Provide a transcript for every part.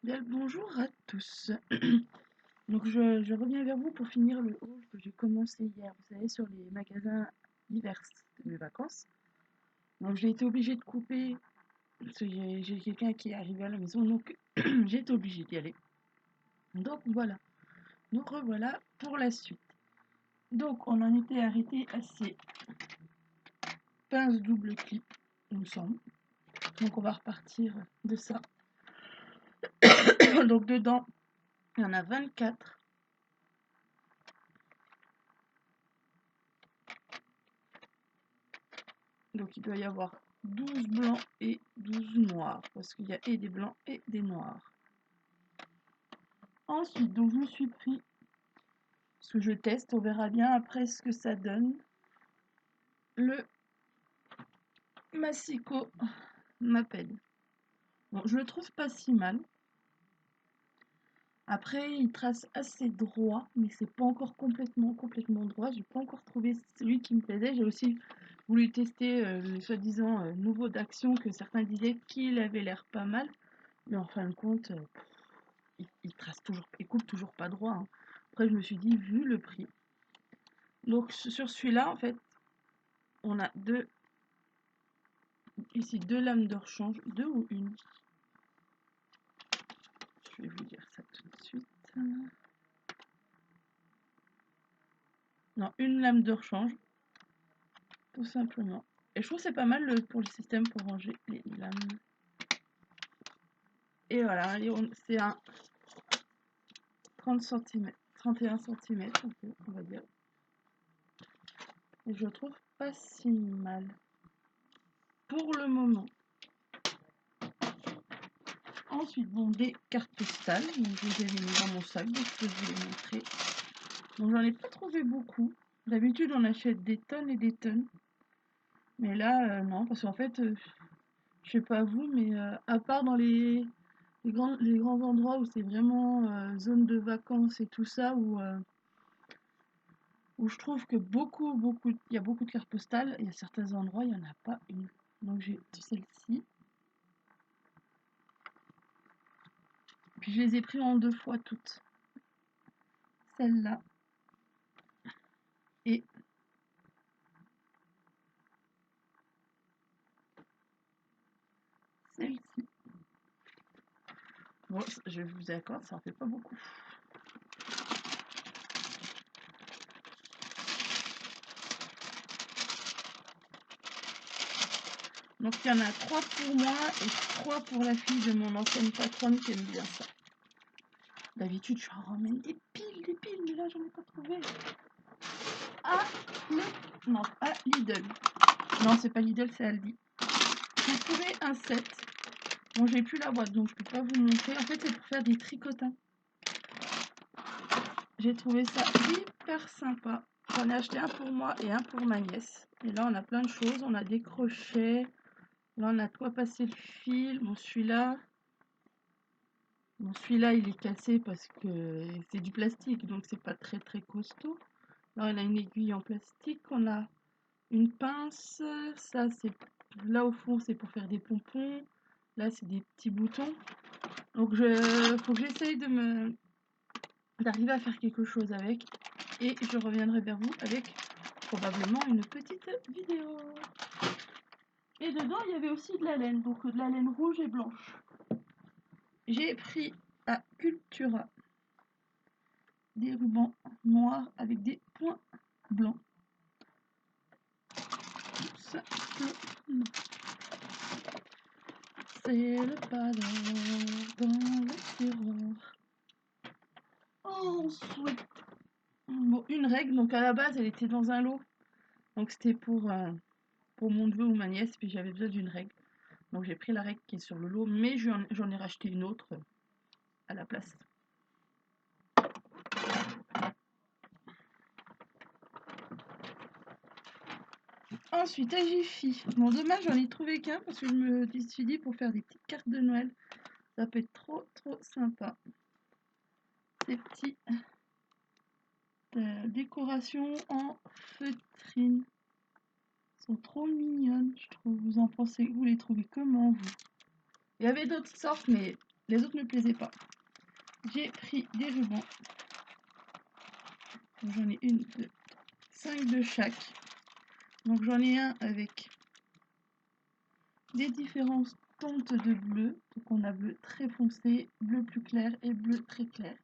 Bien le bonjour à tous. Donc je reviens vers vous pour finir le haul que j'ai commencé hier, vous savez, sur les magasins divers de mes vacances. Donc j'ai été obligée de couper parce que j'ai quelqu'un qui est arrivé à la maison, donc j'ai été obligée d'y aller. Donc voilà, nous revoilà pour la suite. Donc on en était arrêté à ces pinces double clip, il me semble. Donc on va repartir de ça. Donc dedans, il y en a 24. Donc il doit y avoir 12 blancs et 12 noirs, parce qu'il y a et des blancs et des noirs. Ensuite, donc je me suis pris, parce que je teste, on verra bien après ce que ça donne, le Massico Maped. Bon, je le trouve pas si mal. Après, il trace assez droit, mais c'est pas encore complètement droit. J'ai pas encore trouvé celui qui me plaisait. J'ai aussi voulu tester le soi-disant nouveau d'Action, que certains disaient qu'il avait l'air pas mal. Mais en fin de compte, il trace toujours, il coupe toujours pas droit, hein. Après, je me suis dit, vu le prix. Donc, sur celui-là, en fait, on a ici deux lames de rechange, deux ou une. Je vais vous dire ça tout de suite. Non, une lame de rechange, tout simplement. Et je trouve que c'est pas mal pour le système pour ranger les lames. Et voilà, c'est un 30 cm, 31 cm, on va dire. Et je trouve pas si mal pour le moment. Ensuite, bon, des cartes postales. Donc, je les ai mis dans mon sac, donc je vais les montrer. Donc, j'en ai pas trouvé beaucoup. D'habitude, on achète des tonnes et des tonnes. Mais là, non, parce qu'en fait, je sais pas vous, mais à part dans les grands endroits où c'est vraiment zone de vacances et tout ça, où je trouve que il y a beaucoup de cartes postales, il y a certains endroits, il n'y en a pas une. Donc, j'ai celle-ci. Puis, je les ai pris en 2 fois toutes. Celle-là. Et celle-ci. Bon, je vous accorde, ça en fait pas beaucoup. Donc il y en a 3 pour moi et 3 pour la fille de mon ancienne patronne qui aime bien ça. D'habitude, je ramène des piles, mais là, j'en ai pas trouvé. Ah, non, pas Lidl. Non, c'est pas Lidl, c'est Aldi. J'ai trouvé un set. Bon, j'ai plus la boîte, donc je peux pas vous montrer. En fait, c'est pour faire des tricotins. J'ai trouvé ça hyper sympa. J'en ai acheté un pour moi et un pour ma nièce. Et là, on a plein de choses. On a des crochets. Là, on a de quoi passer le fil. Bon, celui-là, il est cassé parce que c'est du plastique, donc c'est pas très costaud. Là, on a une aiguille en plastique. On a une pince. Ça, c'est là au fond, c'est pour faire des pompons. Là, c'est des petits boutons. Donc, faut que j'essaye d'arriver à faire quelque chose avec. Et je reviendrai vers vous avec probablement une petite vidéo. Et dedans, il y avait aussi de la laine, donc de la laine rouge et blanche. J'ai pris à Cultura des rubans noirs avec des points blancs. Tout simplement. C'est le padrone dans le tiroir. Ensuite, bon, une règle, donc à la base, elle était dans un lot. Donc c'était pour mon neveu ou ma nièce, puis j'avais besoin d'une règle. Donc j'ai pris la règle qui est sur le lot, mais j'en ai racheté une autre à la place. Ensuite, à Jiffy. Bon, dommage, j'en ai trouvé qu'un parce que je me suis dit pour faire des petites cartes de Noël, ça peut être trop sympa. Ces petits décorations en feutrine sont trop mignonnes, je trouve. Vous en pensez, vous les trouvez comment, vous? Il y avait d'autres sortes, mais les autres ne me plaisaient pas. J'ai pris des rubans. J'en ai 1, 2, 5 de chaque. Donc j'en ai un avec des différentes teintes de bleu. Donc on a bleu très foncé, bleu plus clair et bleu très clair.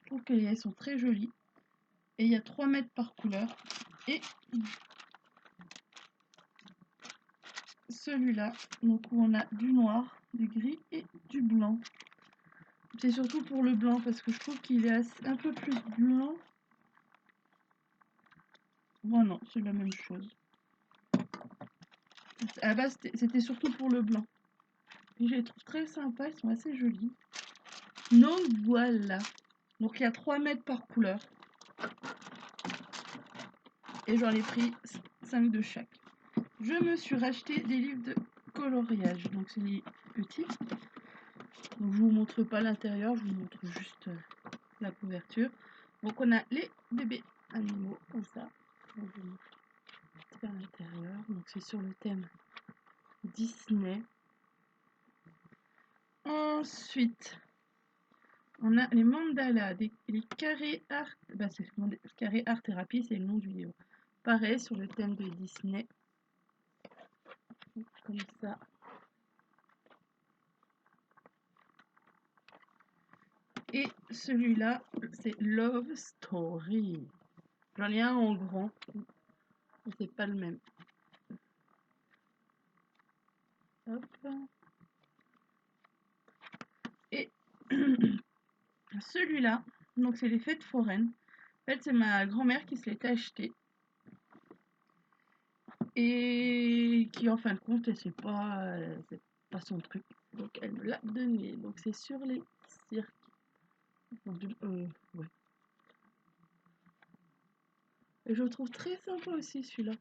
Je trouve qu'elles sont très jolies. Et il y a 3 mètres par couleur. Et celui-là, donc où on a du noir, du gris et du blanc. C'est surtout pour le blanc parce que je trouve qu'il est un peu plus blanc. Bon non, c'est la même chose. À la base, c'était surtout pour le blanc. Et je les trouve très sympas, ils sont assez jolis. Donc voilà. Donc il y a 3 mètres par couleur. Et j'en ai pris 5 de chaque. Je me suis racheté des livres de coloriage. Donc c'est les petits. Donc je vous montre pas l'intérieur, je vous montre juste la couverture. Donc on a les bébés animaux comme ça. Donc je vous montre à l'intérieur. Donc c'est sur le thème Disney. Ensuite, on a les mandalas, les carrés art. Bah, c'est carré art thérapie, c'est le nom du livre. Pareil sur le thème de Disney. Comme ça. Et celui-là, c'est Love Story. J'en ai un en grand. C'est pas le même. Hop. Et celui-là, donc c'est les fêtes foraines. En fait, c'est ma grand-mère qui se l'était acheté. Et qui, en fin de compte, c'est pas son truc. Donc, elle me l'a donné. Donc, c'est sur les cirques. Ouais. Et je le trouve très sympa aussi, celui-là.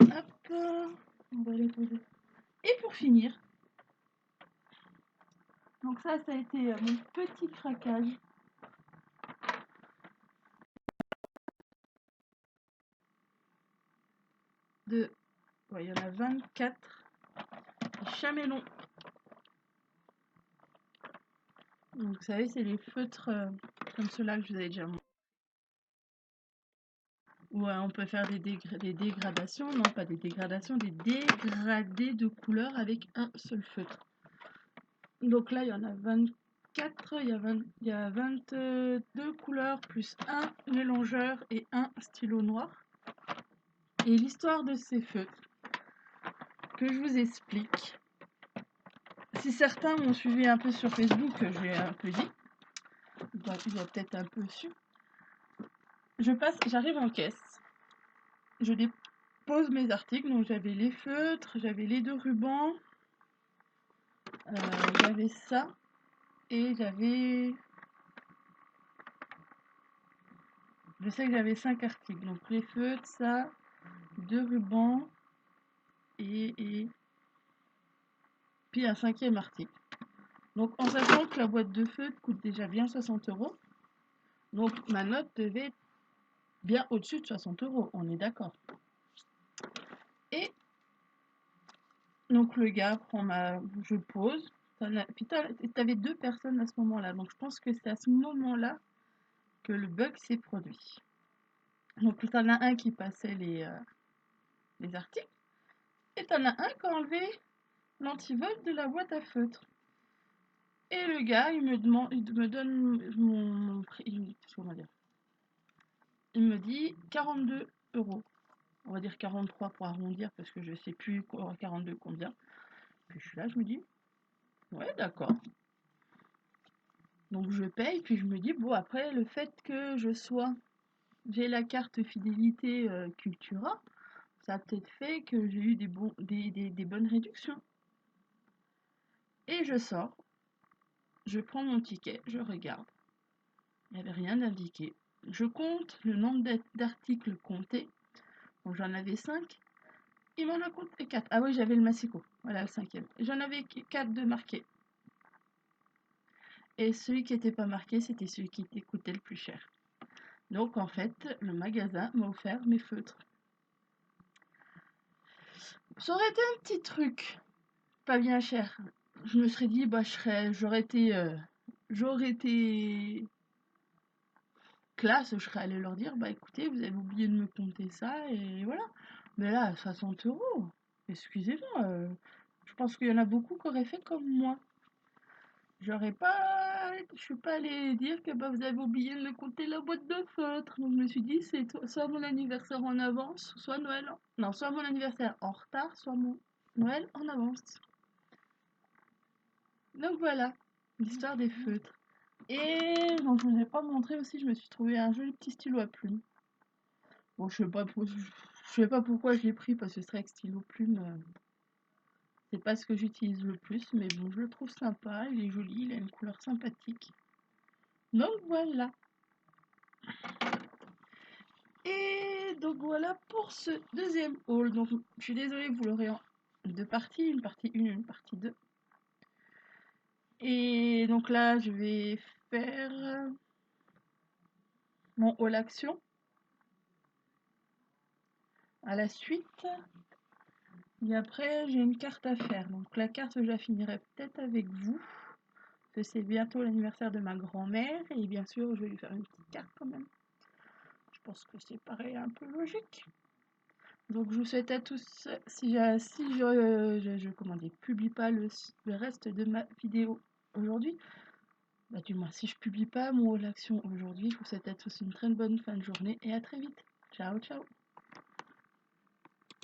Hop, on va les poser. Et pour finir, donc ça a été mon petit craquage. Il y en a 24 chamelons. Donc vous savez, c'est les feutres comme ceux-là que je vous avais déjà montré. Où on peut faire des dégradations, non pas des dégradations, des dégradés de couleurs avec un seul feutre. Donc là, il y en a 24, il y a 22 couleurs plus un mélangeur et un stylo noir. Et l'histoire de ces feutres, que je vous explique. Si certains m'ont suivi un peu sur Facebook, j'ai un peu dit, il doit peut-être un peu su. J'arrive en caisse, je dépose mes articles, donc j'avais les feutres, j'avais les 2 rubans, j'avais ça, et j'avais... Je sais que j'avais 5 articles, donc les feutres, ça, 2 rubans, et puis un 5e article. Donc en sachant que la boîte de feutres coûte déjà bien 60 €, donc ma note devait être bien au-dessus de 60 €, on est d'accord. Et donc le gars prend je pose, puis t'avais 2 personnes à ce moment-là, donc je pense que c'est à ce moment-là que le bug s'est produit. Donc t'en as un qui passait les articles, et t'en as un qui a enlevé l'antivol de la boîte à feutre. Et le gars, il me donne mon prix, comment dire, il me dit 42 €. On va dire 43 pour arrondir, parce que je sais plus 42 combien. Puis je suis là, je me dis, ouais, d'accord. Donc je paye, puis je me dis, bon, après, le fait que j'ai la carte fidélité Cultura, ça a peut-être fait que j'ai eu des bonnes réductions. Et je sors, je prends mon ticket, je regarde. Il n'y avait rien d'indiqué. Je compte le nombre d'articles comptés. Donc j'en avais 5. Il m'en a compté 4. Ah oui, j'avais le massicot. Voilà, le 5e. J'en avais 4 de marqués. et celui qui n'était pas marqué, c'était celui qui coûtait le plus cher. Donc en fait, le magasin m'a offert mes feutres. Ça aurait été un petit truc, pas bien cher. Je me serais dit, bah j'aurais été classe, je serais allée leur dire, bah écoutez, vous avez oublié de me compter ça, et voilà. Mais là, 60 €, excusez-moi, je pense qu'il y en a beaucoup qui auraient fait comme moi. Je suis pas allée dire que bah, vous avez oublié de me compter la boîte de feutres. Donc je me suis dit, c'est soit mon anniversaire en avance, soit Noël. Non, soit mon anniversaire en retard, soit mon Noël en avance. Donc voilà, l'histoire des feutres. Et donc, je vous ai pas montré aussi, je me suis trouvé un joli petit stylo à plumes. Bon, je sais pas pourquoi je l'ai pris, parce que c'est vrai que stylo plume, c'est pas ce que j'utilise le plus, mais bon, je le trouve sympa, il est joli, il a une couleur sympathique. Donc voilà. Et donc voilà pour ce deuxième haul. Donc je suis désolée, vous l'aurez en deux parties, une partie 1 et une partie 2. Et donc là, je vais faire mon haul action à la suite. Et après, j'ai une carte à faire. Donc la carte, je la finirai peut-être avec vous. Parce que c'est bientôt l'anniversaire de ma grand-mère. Et bien sûr, je vais lui faire une petite carte quand même. Je pense que c'est pareil, un peu logique. Donc je vous souhaite à tous, si je comment dire, publie pas le reste de ma vidéo aujourd'hui, bah du moins si je publie pas mon haul action aujourd'hui, je vous souhaite à tous une très bonne fin de journée et à très vite. Ciao ciao.